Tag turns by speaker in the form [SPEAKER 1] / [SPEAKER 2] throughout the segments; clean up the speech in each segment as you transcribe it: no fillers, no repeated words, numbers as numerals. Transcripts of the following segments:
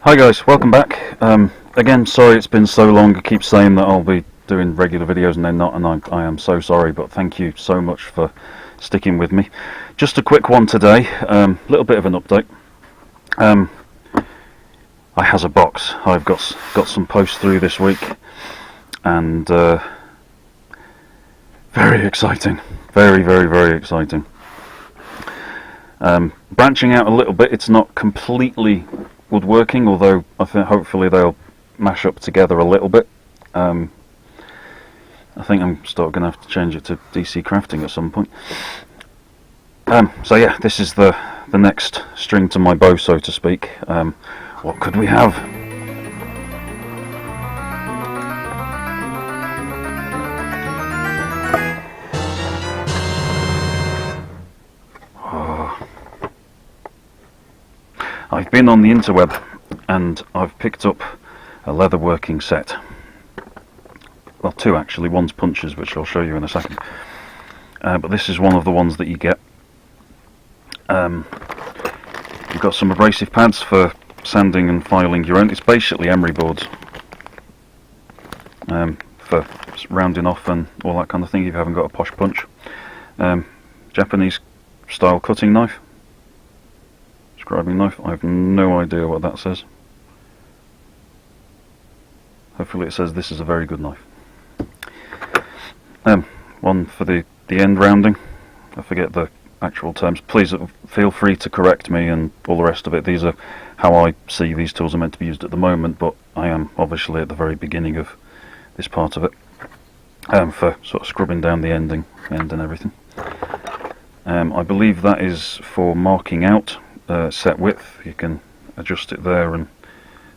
[SPEAKER 1] Hi guys, welcome back. Again, sorry it's been so long. I keep saying that I'll be doing regular videos and then not, and I am so sorry, but thank you so much for sticking with me. Just a quick one today, little bit of an update. I has a box. I've got some posts through this week, and very exciting, very exciting. Branching out a little bit, it's not completely woodworking, although I think hopefully they'll mash up together a little bit. I think I'm still going to have to change it to DC crafting at some point. So yeah, this is the next string to my bow, so to speak. What could we have? I've been on the interweb and I've picked up a leather working set. Well, two actually. One's punches, which I'll show you in a second. But this is one of the ones that you get. You've got some abrasive pads for sanding and filing your own. It's basically emery boards for rounding off and all that kind of thing if you haven't got a posh punch. Japanese style cutting knife. Scribing knife. I have no idea what that says. Hopefully it says this is a very good knife. One for the end rounding. I forget the actual terms. Please feel free to correct me and all the rest of it. These are how I see these tools are meant to be used at the moment, but I am obviously at the very beginning of this part of it. For sort of scrubbing down the end and everything. I believe that is for marking out set width. You can adjust it there, and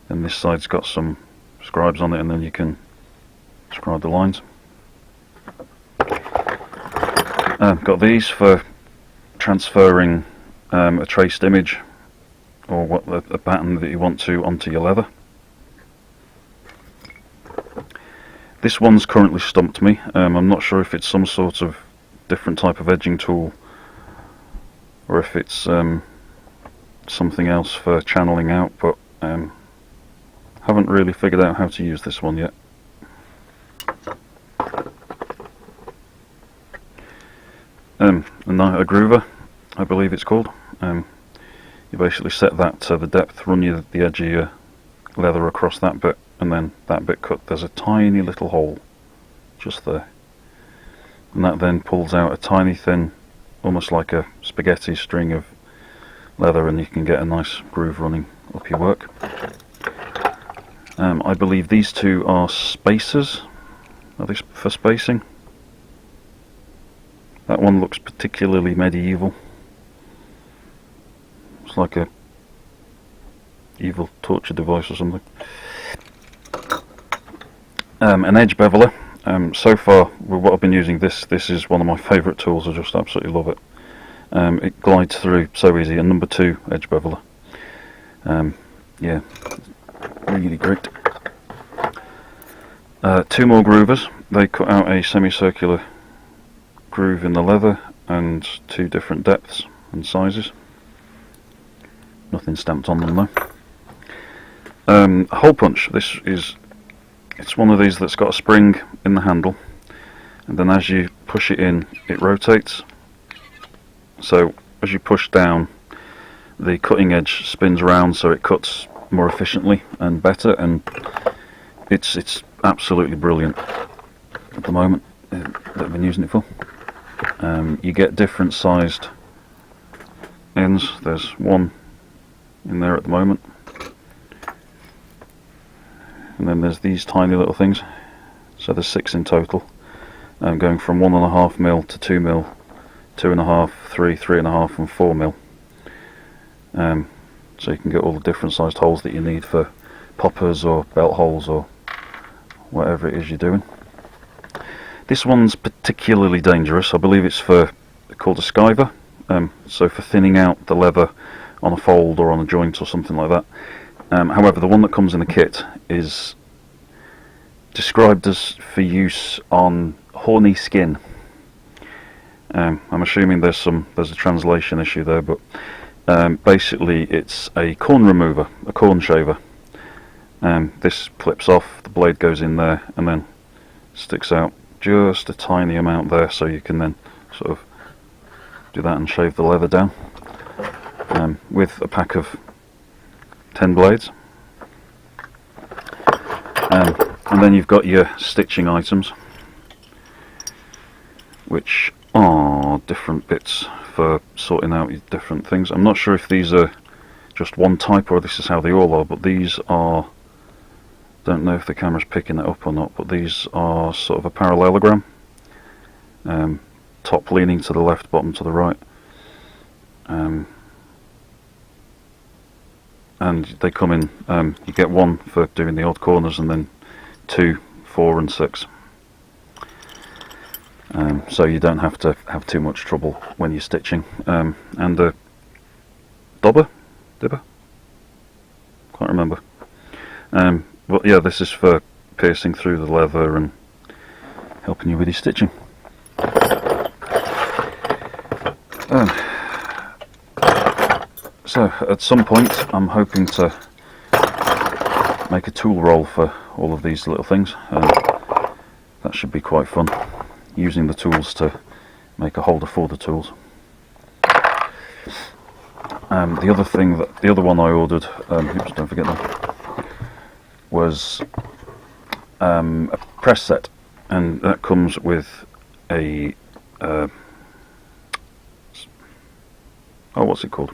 [SPEAKER 1] then this side's got some scribes on it, and then you can scribe the lines. Got these for transferring a traced image or a pattern that you want to onto your leather. This one's currently stumped me. I'm not sure if it's some sort of different type of edging tool or if it's something else for channeling out, but haven't really figured out how to use this one yet. A groover, I believe it's called. You basically set that to the depth, run the edge of your leather across that bit, and then that bit cut. There's a tiny little hole just there, and that then pulls out a tiny thin, almost like a spaghetti string of leather, and you can get a nice groove running up your work. I believe these two are spacers. Are they for spacing? That one looks particularly medieval. It's like a evil torture device or something. An edge beveler. So far, with what I've been using, this is one of my favourite tools. I just absolutely love it. It glides through so easy. A number 2 edge beveler. Yeah, really great. 2 more groovers. They cut out a semicircular groove in the leather and 2 different depths and sizes. Nothing stamped on them though. A hole punch. It's one of these that's got a spring in the handle, and then as you push it in, it rotates. So as you push down, the cutting edge spins around, so it cuts more efficiently and better, and it's absolutely brilliant at the moment that I've been using it for. You get different sized ends. There's one in there at the moment, and then there's these tiny little things, so there's 6 in total, going from 1.5 mil to 2 mil, 2.5, 3, 3.5 and 4 mil. So you can get all the different sized holes that you need for poppers or belt holes or whatever it is you're doing. This one's particularly dangerous. I believe it's called a skiver, so for thinning out the leather on a fold or on a joint or something like that. However, the one that comes in the kit is described as for use on horny skin. I'm assuming there's a translation issue there, but basically it's a corn remover, a corn shaver. This clips off, the blade goes in there and then sticks out just a tiny amount there, so you can then sort of do that and shave the leather down with a pack of 10 blades. And then you've got your stitching items, which are different bits for sorting out your different things. I'm not sure if these are just one type or this is how they all are, but these are, don't know if the camera's picking it up or not, but these are sort of a parallelogram, top leaning to the left, bottom to the right, and they come in, you get one for doing the odd corners and then 2, 4 and 6, so you don't have to have too much trouble when you're stitching. And the dibber, can't remember, but yeah, this is for piercing through the leather and helping you with your stitching. So at some point I'm hoping to make a tool roll for all of these little things. That should be quite fun, using the tools to make a holder for the tools. The other one I ordered, oops, don't forget that, was a press set, and that comes with a what's it called?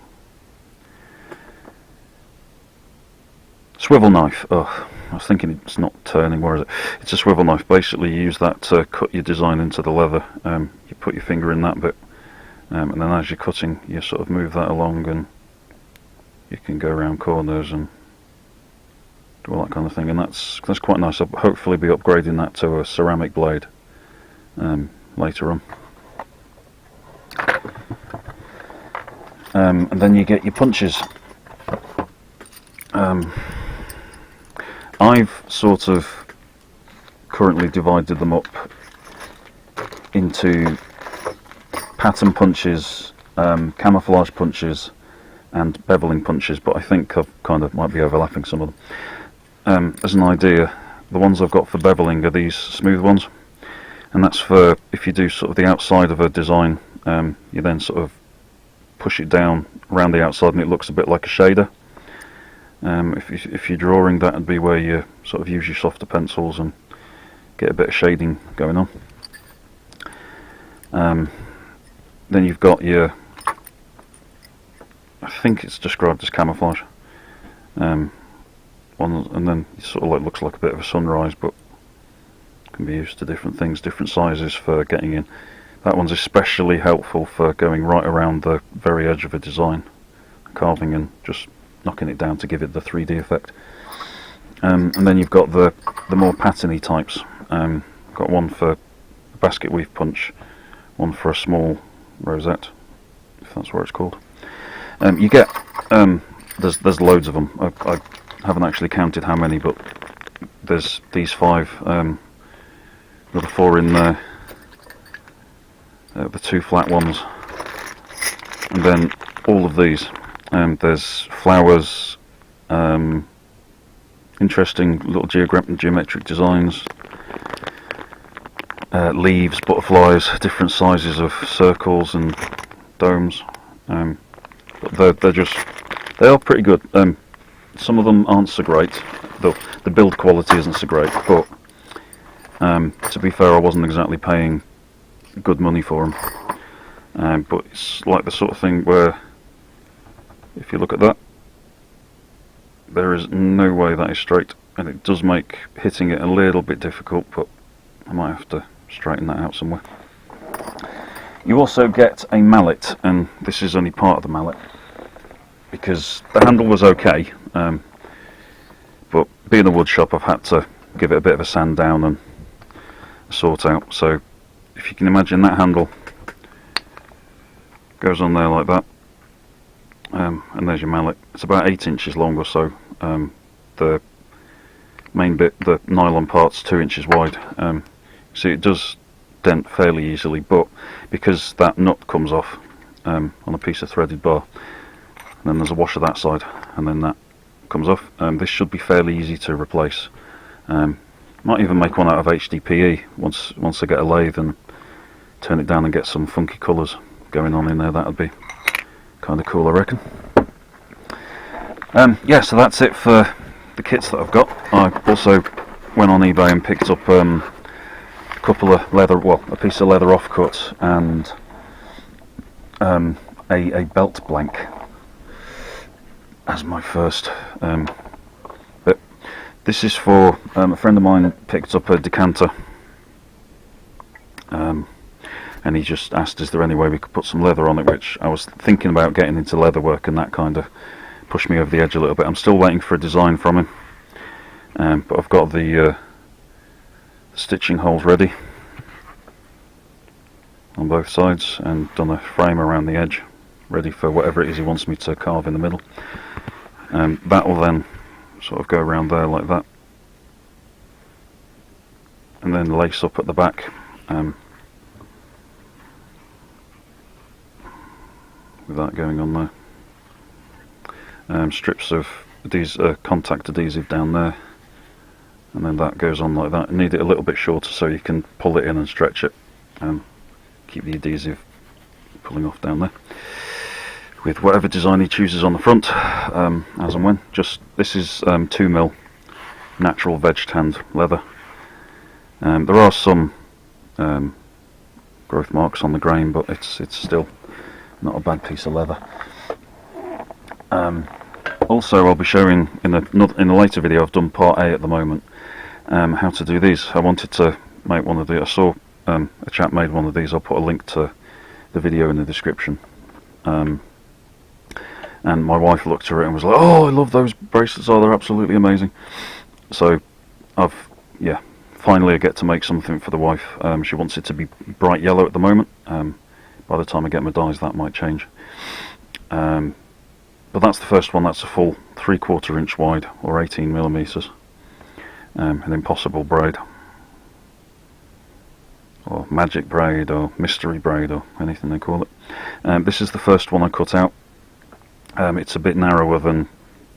[SPEAKER 1] Swivel knife. Oh, I was thinking it's not turning. Where is it? It's a swivel knife. Basically, you use that to cut your design into the leather. You put your finger in that bit, and then as you're cutting, you sort of move that along, and you can go around corners and do all that kind of thing. And that's quite nice. I'll hopefully be upgrading that to a ceramic blade later on. And then you get your punches. I've sort of currently divided them up into pattern punches, camouflage punches and beveling punches, but I think I've kind of might be overlapping some of them. As an idea, the ones I've got for beveling are these smooth ones, and that's for if you do sort of the outside of a design, you then sort of push it down around the outside and it looks a bit like a shader. If you're drawing, that would be where you sort of use your softer pencils and get a bit of shading going on. Then you've got your, I think it's described as camouflage, one, and then it sort of like looks like a bit of a sunrise, but can be used to different things, different sizes for getting in. That one's especially helpful for going right around the very edge of a design, carving and just knocking it down to give it the 3D effect. And then you've got the more patterny types. Got one for a basket weave punch, one for a small rosette, if that's what it's called. You get there's loads of them. I haven't actually counted how many, but there's these 5. Got the 4 in there, the 2 flat ones, and then all of these. There's flowers, interesting little geometric designs, leaves, butterflies, different sizes of circles and domes. But they are pretty good. Some of them aren't so great. The build quality isn't so great, but to be fair, I wasn't exactly paying good money for them. But it's like the sort of thing where, if you look at that, there is no way that is straight, and it does make hitting it a little bit difficult, but I might have to straighten that out somewhere. You also get a mallet, and this is only part of the mallet, because the handle was okay, but being a wood shop, I've had to give it a bit of a sand down and sort out. So if you can imagine, that handle goes on there like that. And there's your mallet. It's about 8 inches long or so. The main bit, the nylon part's 2 inches wide. See, it does dent fairly easily, but because that nut comes off on a piece of threaded bar, and then there's a washer that side, and then that comes off. This should be fairly easy to replace. Might even make one out of HDPE once I get a lathe and turn it down and get some funky colours going on in there. That would be kind of cool, I reckon. Yeah, so that's it for the kits that I've got. I also went on eBay and picked up a couple of leather, well, a piece of leather offcut and a belt blank as my first. But this is for a friend of mine picked up a decanter, and he just asked, is there any way we could put some leather on it, which I was thinking about getting into leather work, and that kind of pushed me over the edge a little bit. I'm still waiting for a design from him, but I've got the stitching holes ready on both sides and done a frame around the edge ready for whatever it is he wants me to carve in the middle. That will then sort of go around there like that, and then lace up at the back with that going on there. Strips of contact adhesive down there, and then that goes on like that. You need it a little bit shorter so you can pull it in and stretch it and keep the adhesive pulling off down there with whatever design he chooses on the front, as and when. This is 2mm natural veg tanned leather. There are some growth marks on the grain, but it's still not a bad piece of leather. Also, I'll be showing in a later video, I've done part A at the moment, how to do these. I wanted to make one of these. I saw a chap made one of these. I'll put a link to the video in the description. And my wife looked at it and was like, "Oh, I love those bracelets. Oh, they're absolutely amazing." So finally I get to make something for the wife. She wants it to be bright yellow at the moment. By the time I get my dyes, that might change. But that's the first one. That's a full 3/4 inch wide, or 18mm, an impossible braid, or magic braid, or mystery braid, or anything they call it. This is the first one I cut out. It's a bit narrower than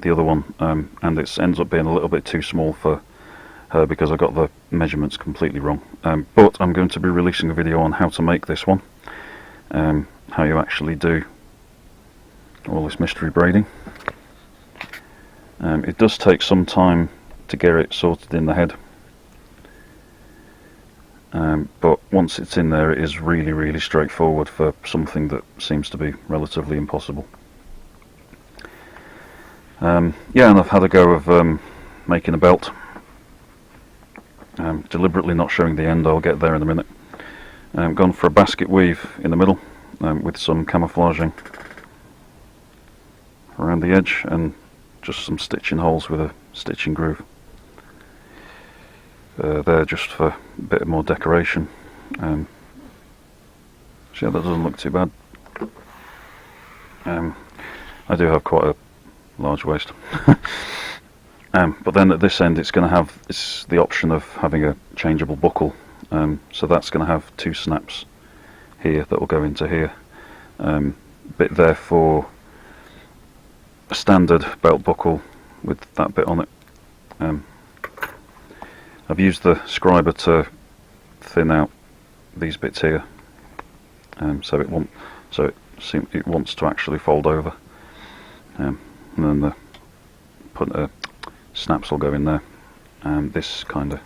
[SPEAKER 1] the other one, and it ends up being a little bit too small for her because I got the measurements completely wrong. But I'm going to be releasing a video on how to make this one, how you actually do all this mystery braiding. It does take some time to get it sorted in the head, but once it's in there, it is really, really straightforward for something that seems to be relatively impossible. Yeah, and I've had a go of making a belt. Deliberately not showing the end, I'll get there in a minute. Gone for a basket weave in the middle, with some camouflaging around the edge and just some stitching holes with a stitching groove. There just for a bit more decoration. So yeah, that doesn't look too bad. I do have quite a large waist. But then at this end it's going to have the option of having a changeable buckle, so that's going to have 2 snaps here that will go into here. Bit there for a standard belt buckle with that bit on it. I've used the scriber to thin out these bits here, so it wants to actually fold over, and then the snaps will go in there, and this kind of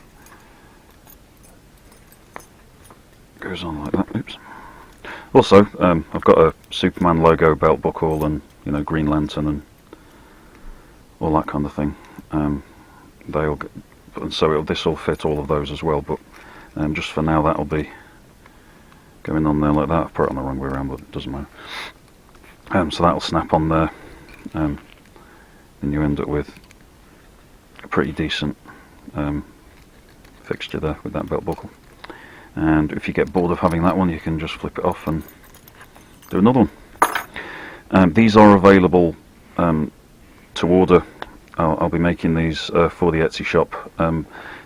[SPEAKER 1] goes on like that. Oops. Also, I've got a Superman logo belt buckle, and Green Lantern and all that kind of thing. This will fit all of those as well, but just for now that'll be going on there like that. I've put it on the wrong way around, but it doesn't matter. So that'll snap on there, and you end up with a pretty decent fixture there with that belt buckle. And if you get bored of having that one, you can just flip it off and do another one. These are available to order. I'll be making these for the Etsy shop.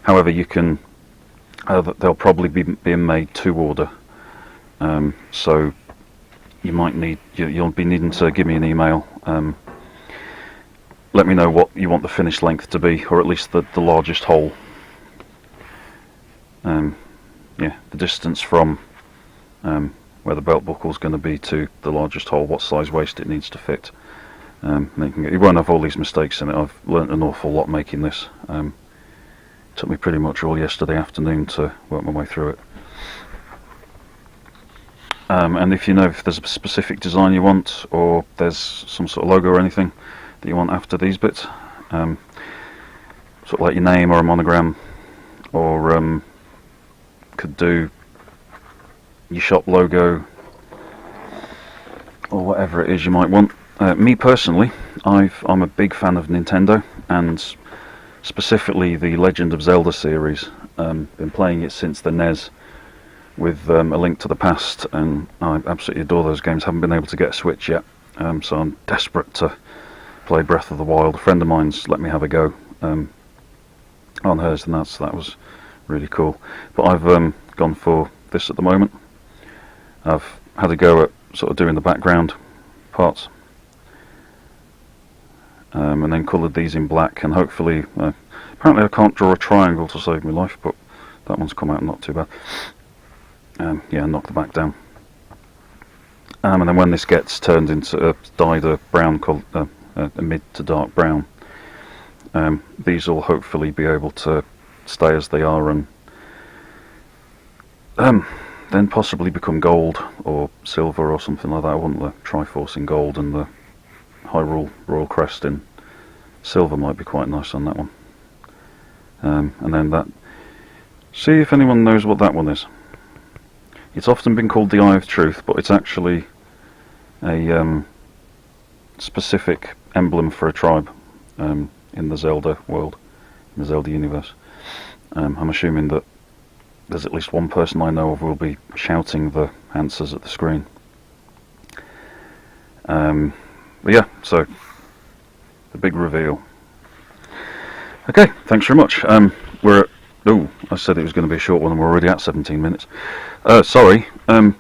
[SPEAKER 1] However, you can they'll probably be being made to order, so you'll be needing to give me an email let me know what you want the finished length to be, or at least the largest hole. Yeah, the distance from where the belt buckle is going to be to the largest hole, what size waist it needs to fit. You won't have all these mistakes in it. I've learnt an awful lot making this. Took me pretty much all yesterday afternoon to work my way through it. And if you know if there's a specific design you want, or there's some sort of logo or anything that you want after these bits, sort of like your name or a monogram, or could do your shop logo, or whatever it is you might want. Me personally, I'm a big fan of Nintendo, and specifically the Legend of Zelda series. Been playing it since the NES with A Link to the Past, and I absolutely adore those games. Haven't been able to get a Switch yet, so I'm desperate to play Breath of the Wild. A friend of mine's let me have a go on hers, and that was really cool. But I've gone for this at the moment. I've had a go at sort of doing the background parts, and then coloured these in black, and hopefully, apparently I can't draw a triangle to save my life, but that one's come out not too bad. Yeah, knock the back down. And then when this gets turned into dyed a brown colour, a mid to dark brown, these will hopefully be able to stay as they are, and then possibly become gold or silver or something like that. I want the Triforce in gold, and the Hyrule Royal Crest in silver might be quite nice on that one. And then that. See if anyone knows what that one is. It's often been called the Eye of Truth, but it's actually a specific emblem for a tribe in the Zelda world, in the Zelda universe. I'm assuming that there's at least one person I know of who will be shouting the answers at the screen. But yeah, so the big reveal. Okay, thanks very much. We're at, I said it was going to be a short one, and we're already at 17 minutes. Sorry. There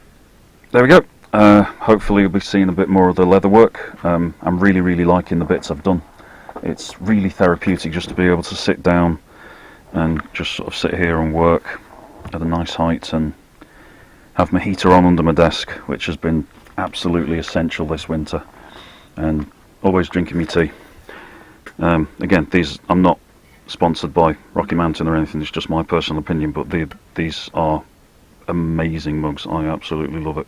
[SPEAKER 1] we go. Hopefully you'll be seeing a bit more of the leather work. I'm really liking the bits I've done. It's really therapeutic just to be able to sit down and just sort of sit here and work at a nice height, and have my heater on under my desk, which has been absolutely essential this winter, and always drinking me tea. Again, I'm not sponsored by Rocky Mountain or anything, it's just my personal opinion, but these are amazing mugs. I absolutely love it.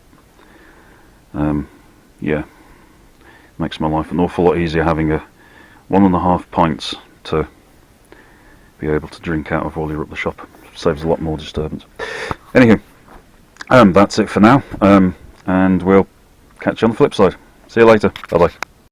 [SPEAKER 1] Yeah, makes my life an awful lot easier having a 1.5 pints to be able to drink out of while you're at the shop. Saves a lot more disturbance. Anywho, that's it for now, and we'll catch you on the flip side. See you later. Bye bye.